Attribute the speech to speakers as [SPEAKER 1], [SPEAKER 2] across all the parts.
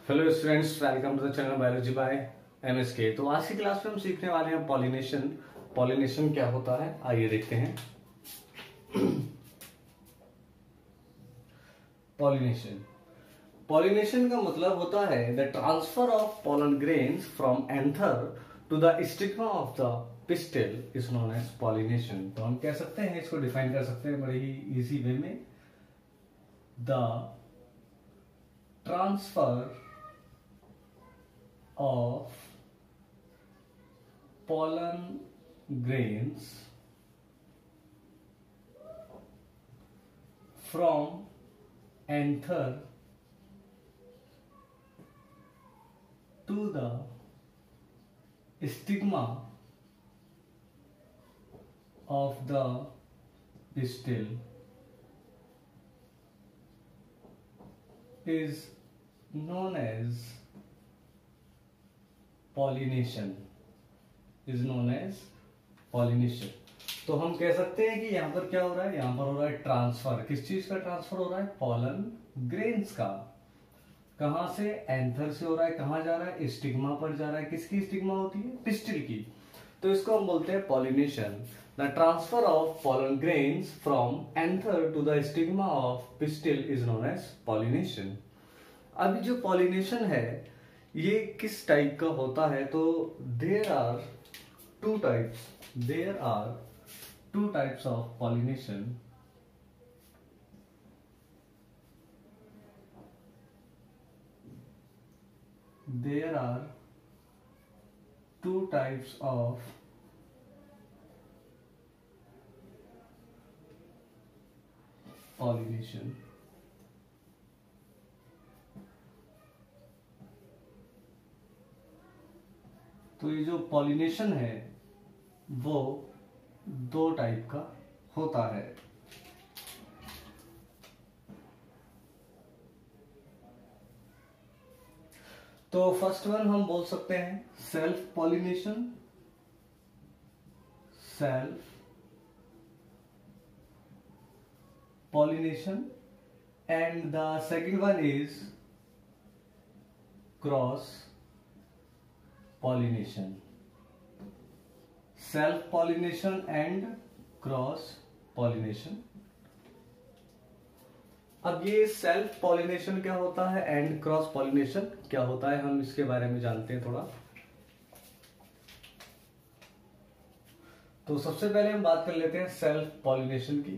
[SPEAKER 1] Hello students, welcome to the channel biology by MSK. तो आज की क्लास में हम सीखने वाले हैं पॉलिनेशन। पॉलिनेशन क्या होता है, आइए देखते हैं। पॉलिनेशन पॉलिनेशन का मतलब होता है the transfer of pollen grains from anther to the stigma of the pistil is known as pollination. तो हम कह सकते हैं, इसको डिफाइन कर सकते हैं बड़े ही इजी वे में। The transfer of pollen grains from anther to the stigma of the pistil is known as pollination तो हम कह सकते हैं कि यहां पर क्या हो रहा है, यहां पर हो रहा है ट्रांसफर। किस चीज का ट्रांसफर हो रहा है? पॉलन ग्रेन्स का। कहां से? एंथर से हो रहा है। कहां जा रहा है? स्टिग्मा पर जा रहा है। किसकी स्टिग्मा होती है? पिस्टिल की। तो इसको हम बोलते हैं pollination. The transfer of pollen grains from anther to the stigma of pistil is known as pollination. अभी जो पॉलिनेशन है ये किस टाइप का होता है? तो there are two types of pollination. There are two types of pollination. तो ये जो पॉलिनेशन है वो दो टाइप का होता है। तो फर्स्ट वन हम बोल सकते हैं self pollination. And the second one is cross pollination. Self pollination and cross pollination. अब ये सेल्फ पॉलिनेशन क्या होता है एंड क्रॉस पॉलिनेशन क्या होता है, हम इसके बारे में जानते हैं थोड़ा। तो सबसे पहले हम बात कर लेते हैं सेल्फ पॉलिनेशन की।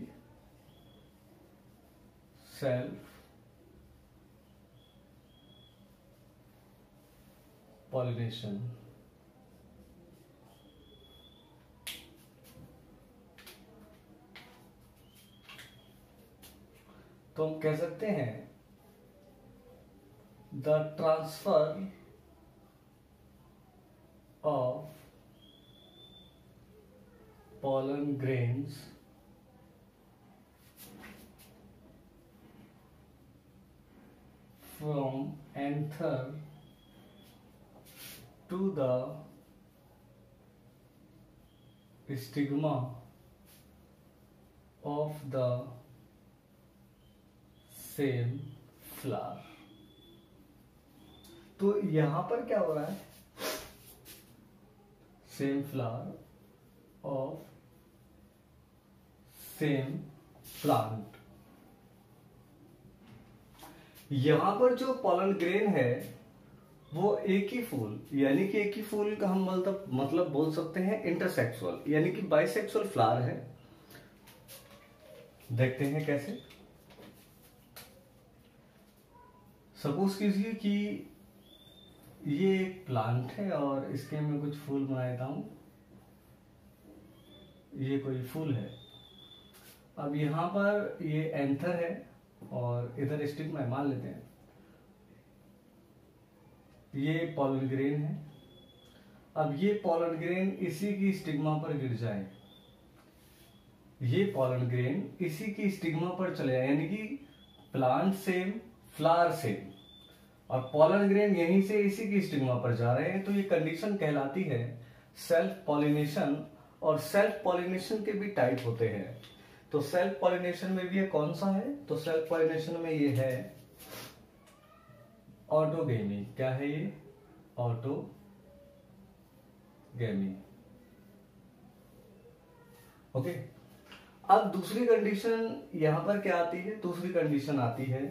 [SPEAKER 1] सेल्फ पॉलिनेशन तो हम कह सकते हैं the transfer of pollen grains from anther to the stigma of the same flower। तो यहां पर क्या हो रहा है? Same flower of same plant. यहां पर जो पॉलन ग्रेन है वो एक ही फूल, यानी कि एक ही फूल का हम मतलब बोल सकते हैं इंटरसेक्सुअल, यानी कि बाइसेक्सुअल फ्लावर है। देखते हैं कैसे। सपोज कीजिए कि ये एक प्लांट है और इसके मैं कुछ फूल बना देता हूं। ये कोई फूल है। अब यहां पर ये एंथर है और इधर स्टिग्मा है, मान लेते हैं। ये पॉलन ग्रेन है। अब ये पॉलन ग्रेन इसी की स्टिग्मा पर गिर जाए, ये पॉलन ग्रेन इसी की स्टिग्मा पर चले जाए, यानी कि प्लांट सेम फ्लावर सेम और पॉलन ग्रेन यहीं से इसी की स्टिग्मा पर जा रहे हैं। तो ये कंडीशन कहलाती है सेल्फ पॉलिनेशन। और सेल्फ पॉलिनेशन के भी टाइप होते हैं। तो सेल्फ पॉलिनेशन में भी ये कौन सा है? तो सेल्फ पॉलिनेशन में ये है ऑटोगेमी। क्या है ये? ऑटोगेमी। ओके। अब दूसरी कंडीशन यहां पर क्या आती है? दूसरी कंडीशन आती है,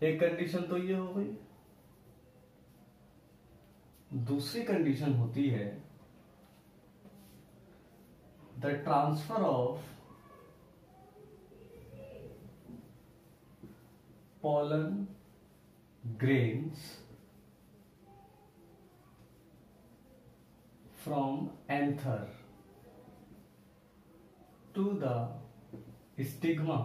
[SPEAKER 1] एक कंडीशन तो ये हो गई, दूसरी कंडीशन होती है the transfer of pollen grains from anther to the stigma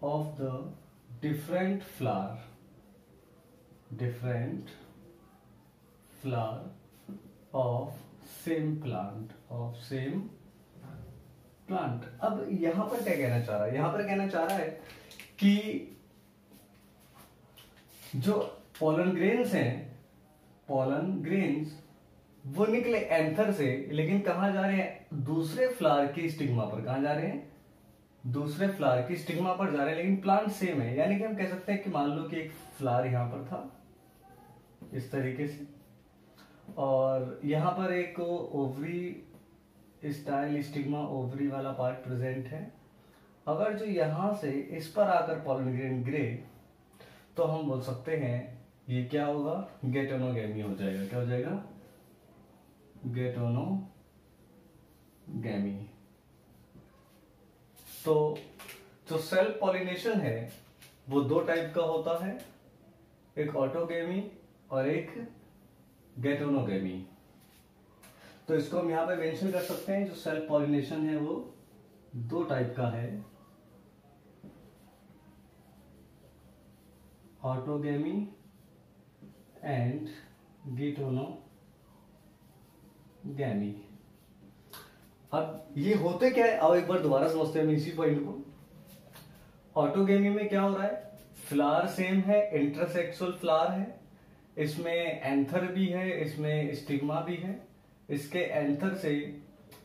[SPEAKER 1] of the different flower of same plant। अब यहां पर क्या कहना चाह रहा है? यहां पर कहना चाह रहा है कि जो पोलन ग्रेन्स वो निकले एंथर से, लेकिन कहां जा रहे हैं? दूसरे फ्लावर की स्टिग्मा पर। कहां जा रहे हैं? दूसरे फ्लावर की स्टिग्मा पर जा रहे हैं, लेकिन प्लांट सेम है। यानी कि हम कह सकते हैं कि मान लो कि एक फ्लावर यहां पर था इस तरीके से, और यहां पर एक ओवरी स्टाइल स्टिग्मा, ओवरी वाला पार्ट प्रेजेंट है। अगर जो यहां से इस पर आकर पोलन ग्रेन गिरे तो हम बोल सकते हैं ये क्या होगा? गेटोनोगेमी हो जाएगा। क्या हो जाएगा? गेटोनोगेमी। तो जो सेल्फ पॉलिनेशन है वो दो टाइप का होता है, एक ऑटोगेमी और एक गेटोनोगेमी। तो इसको हम यहां पे मेंशन कर सकते हैं, जो सेल्फ पॉलिनेशन है वो दो टाइप का है, ऑटोगेमी एंड गेटोनोगेमी। अब ये होते क्या है, आओ एक बार दोबारा समझते हैं इसी पॉइंट को। ऑटोगेमी में क्या हो रहा है? फ्लावर सेम है, इंटरसेक्सुअल फ्लावर है, इसमें एंथर भी है, इसमें स्टिग्मा भी है। इसके एंथर से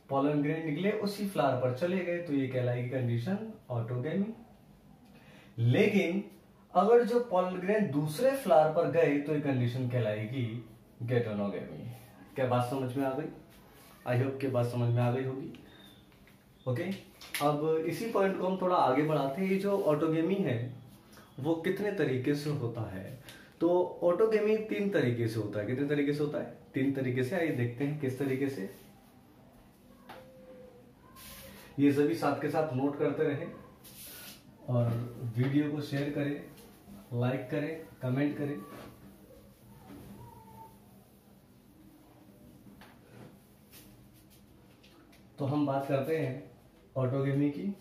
[SPEAKER 1] पोलन ग्रेन निकले, उसी फ्लावर पर चले गए, तो ये कहलाएगी कंडीशन ऑटोगेमी। लेकिन अगर जो पोलन ग्रेन दूसरे फ्लावर पर गए तो ये कंडीशन कहलाएगी गेटोनोगेमी। क्या बात समझ में आ गई? आई होप कि बात समझ में आ गई होगी। ओके। अब इसी पॉइंट को हम थोड़ा आगे बढ़ाते हैं। ये जो ऑटोगेमी है वो कितने तरीके से होता है? तो ऑटोगेमी तीन तरीके से होता है। कितने तरीके से होता है? तीन तरीके से। आइए देखते हैं किस तरीके से। ये सभी साथ के साथ नोट करते रहे और वीडियो को शेयर करें, लाइक करें, कमेंट करें। तो हम बात करते हैं ऑटोगेमी की।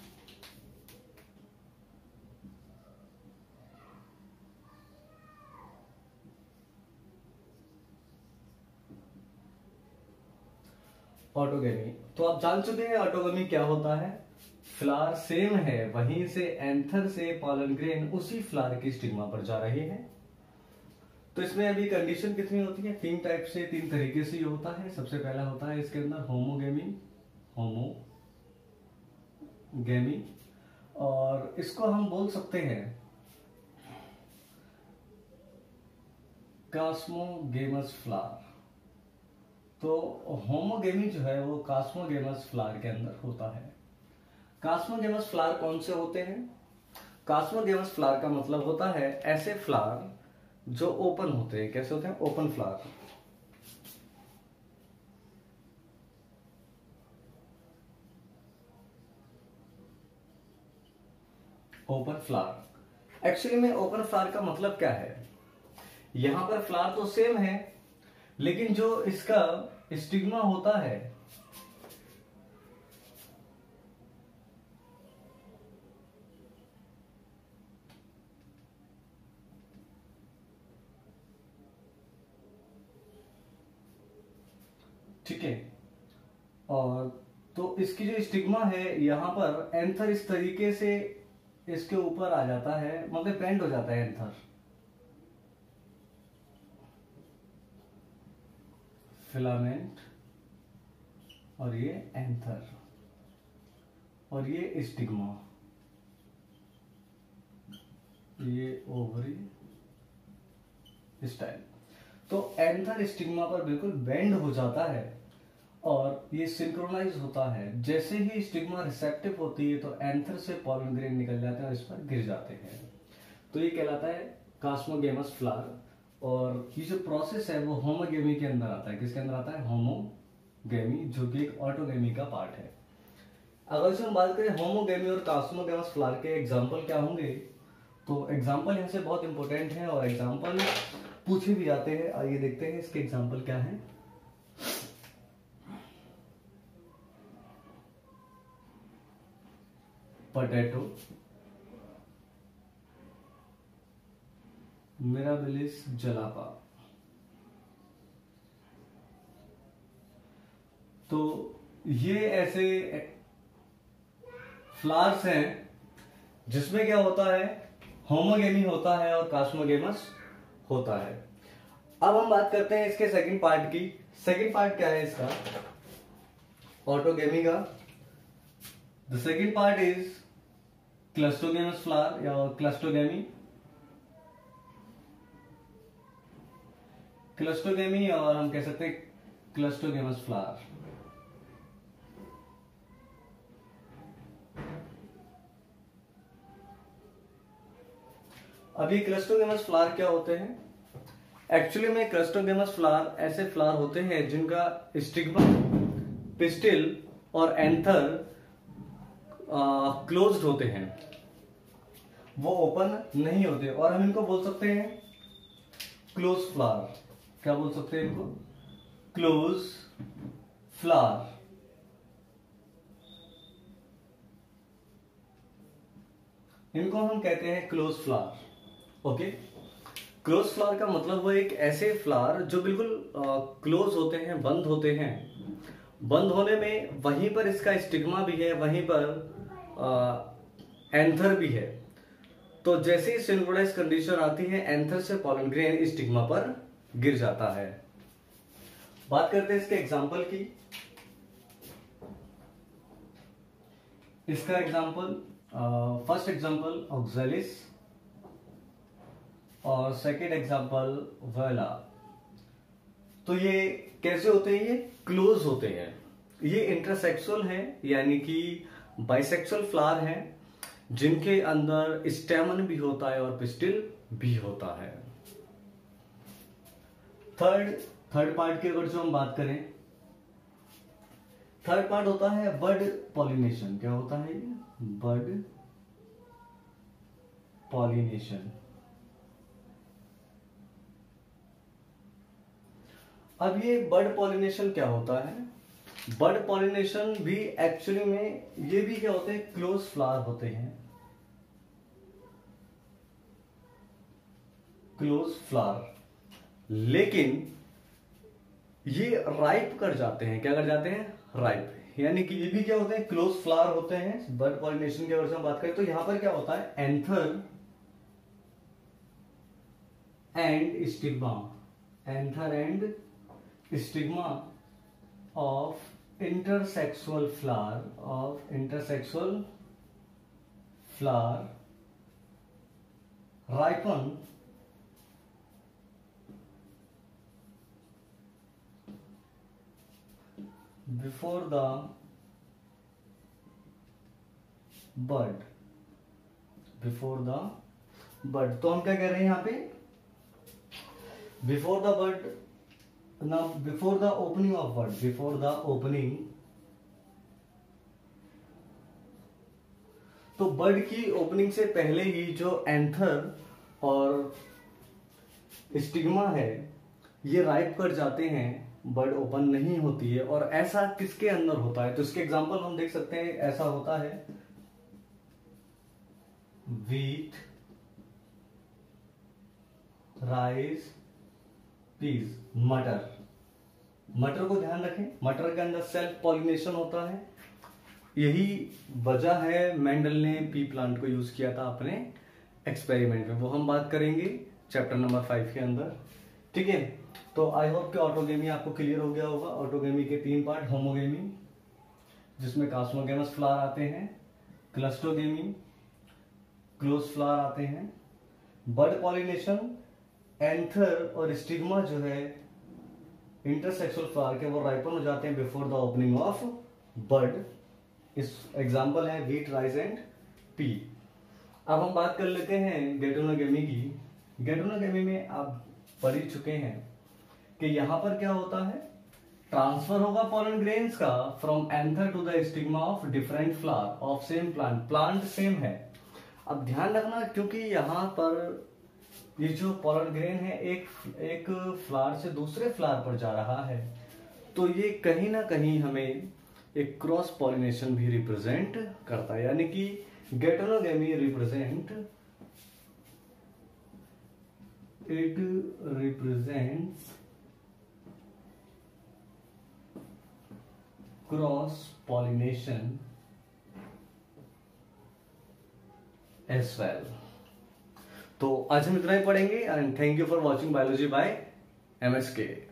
[SPEAKER 1] ऑटोगेमी तो आप जान चुके हैं ऑटोगेमी क्या होता है। फ्लावर सेम है, वहीं से एंथर से पोलन ग्रेन उसी फ्लावर की स्टिग्मा पर जा रहे हैं। तो इसमें अभी कंडीशन कितनी होती है? तीन टाइप से, तीन तरीके से ये होता है। सबसे पहला होता है इसके अंदर होमोगेमी, और इसको हम बोल सकते हैं कास्मोगेमस फ्लावर। तो होमोगेमी जो है वो कास्मोगेमस फ्लावर के अंदर होता है। कास्मोगेमस फ्लावर कौन से होते हैं? कास्मोगेमस फ्लावर का मतलब होता है ऐसे फ्लावर जो ओपन होते हैं। कैसे होते हैं? Open flower. Open flower actually में ओपन फ्लावर का मतलब क्या है? यहां पर फ्लावर तो सेम है, लेकिन जो इसका स्टिग्मा होता है ठीक है, और तो इसकी जो स्टिग्मा है यहां पर एंथर इस तरीके से इसके ऊपर आ जाता है, मतलब बेंड हो जाता है एंथर। फिलामेंट और ये एंथर। और ये स्टिग्मा, ये ओवरी स्टाइल। तो एंथर स्टिग्मा पर बिल्कुल बेंड हो जाता है और ये सिंक्रोनाइज होता है। जैसे ही स्टिग्मा रिसेप्टिव होती है तो एंथर से पॉलन ग्रेन निकल जाते हैं और इस पर गिर जाते हैं। तो ये कहलाता है कास्मोगेमस फ्लावर। और ये जो प्रोसेस है वो होमोगेमी के अंदर आता है। किसके अंदर आता है? होमोगेमी, जो कि एक ऑटोगेमी का पार्ट है। अगर से हम बात करें होमोगेमी और कास्मोगेमस फ्लावर के एग्जाम्पल क्या होंगे, तो एग्जाम्पल यहाँ से बहुत इंपॉर्टेंट है और एग्जाम्पल पूछे भी जाते हैं। आइए देखते हैं इसके एग्जाम्पल क्या है। Potato, mirabilis जलापा। तो ये ऐसे फ्लावर्स हैं जिसमें क्या होता है? होमोगेमी होता है और कास्मोगेमस होता है। अब हम बात करते हैं इसके सेकंड पार्ट की। सेकंड पार्ट क्या है इसका? ऑटोगेमी का। The second part is cleistogamous flower या क्लस्टोगेमी। क्लस्टोगेमी और हम कह सकते हैं क्लस्टोगेमस फ्लावर। अभी क्लस्टोगेमस फ्लावर क्या होते हैं? एक्चुअली में क्लस्टोगेमस फ्लावर ऐसे फ्लावर होते हैं जिनका स्टिग्मा, पिस्टिल और एंथर क्लोज्ड होते हैं, वो ओपन नहीं होते और हम इनको बोल सकते हैं क्लोज फ्लावर। क्या बोल सकते हैं इनको? Close flower. इनको हम कहते हैं close flower. Okay, close flower का मतलब वो एक ऐसे फ्लावर जो बिल्कुल क्लोज होते हैं, बंद होते हैं। बंद होने में वहीं पर इसका स्टिग्मा भी है, वहीं पर एंथर भी है। तो जैसे ही सिंक्रोनाइज कंडीशन आती है, एंथर से पॉलन ग्रेन स्टिग्मा पर गिर जाता है। बात करते हैं इसके एग्जाम्पल की। इसका एग्जाम्पल, फर्स्ट एग्जाम्पल ऑक्जेलिस और सेकेंड एग्जाम्पल वेला। तो ये कैसे होते हैं? ये क्लोज होते हैं। ये इंटरसेक्सुअल है, यानी कि बाइसेक्सुअल फ्लावर है जिनके अंदर स्टेमन भी होता है और पिस्टिल भी होता है। थर्ड पार्ट की अगर जो हम बात करें, थर्ड पार्ट होता है बर्ड पॉलिनेशन। क्या होता है ये? Bird pollination. अब ये बर्ड पॉलिनेशन क्या होता है? बर्ड पॉलिनेशन भी एक्चुअली में ये भी क्या होते हैं? क्लोज फ्लावर होते हैं, क्लोज फ्लावर। लेकिन ये राइप कर जाते हैं। क्या कर जाते हैं? राइप। यानी कि ये भी क्या होते हैं? क्लोज फ्लावर होते हैं। बर्ड पॉलिनेशन की अगर हम बात करें तो यहां पर क्या होता है? Anther and stigma, anther and stigma of intersexual flower ripen before the bud. तो हम क्या कह रहे हैं यहां पे? Before the bud, now before the opening of bud, before the opening, तो बर्ड की ओपनिंग से पहले ही जो एंथर और स्टिग्मा है ये राइप कर जाते हैं, बर्ड ओपन नहीं होती है। और ऐसा किसके अंदर होता है? तो इसके एग्जांपल हम देख सकते हैं। ऐसा होता है व्हीट, राइस, पीज, मटर को ध्यान रखें, मटर के अंदर सेल्फ पॉलिनेशन होता है। यही वजह है मेंडल ने पी प्लांट को यूज किया था अपने एक्सपेरिमेंट में। वो हम बात करेंगे चैप्टर नंबर 5 के अंदर। ठीक है, तो आई होप कि ऑटोगेमी आपको क्लियर हो गया होगा। ऑटोगेमी के 3 पार्ट, होमोगेमी, जिसमें कास्मोगेमस फ्लावर आते हैं, क्लस्टोगेमी, क्लोज फ्लावर आते हैं। बर्ड पॉलिनेशन, एंथर और स्टिग्मा जो है इंटरसेक्सुअल फ्लावर के, वो राइपन हो जाते हैं before the opening of bird. इस एग्जांपल है व्हीट, राइस एंड पी। अब हम बात कर लेते हैं गेटोनोगेमी की। गेटोनोगेमी में आप पढ़ ही चुके हैं कि यहां पर क्या होता है, ट्रांसफर होगा पॉलन ग्रेन्स का from anther to the stigma of different flower of same plant. Plant same है। अब ध्यान रखना, क्योंकि यहां पर ये जो पॉलन ग्रेन है एक फ्लावर से दूसरे फ्लावर पर जा रहा है, तो ये कहीं ना कहीं हमें एक क्रॉस पॉलिनेशन भी रिप्रेजेंट करता है, यानी कि geitonogamy represents cross pollination as well. तो आज हम इतना ही पढ़ेंगे and thank you for watching biology by MSK।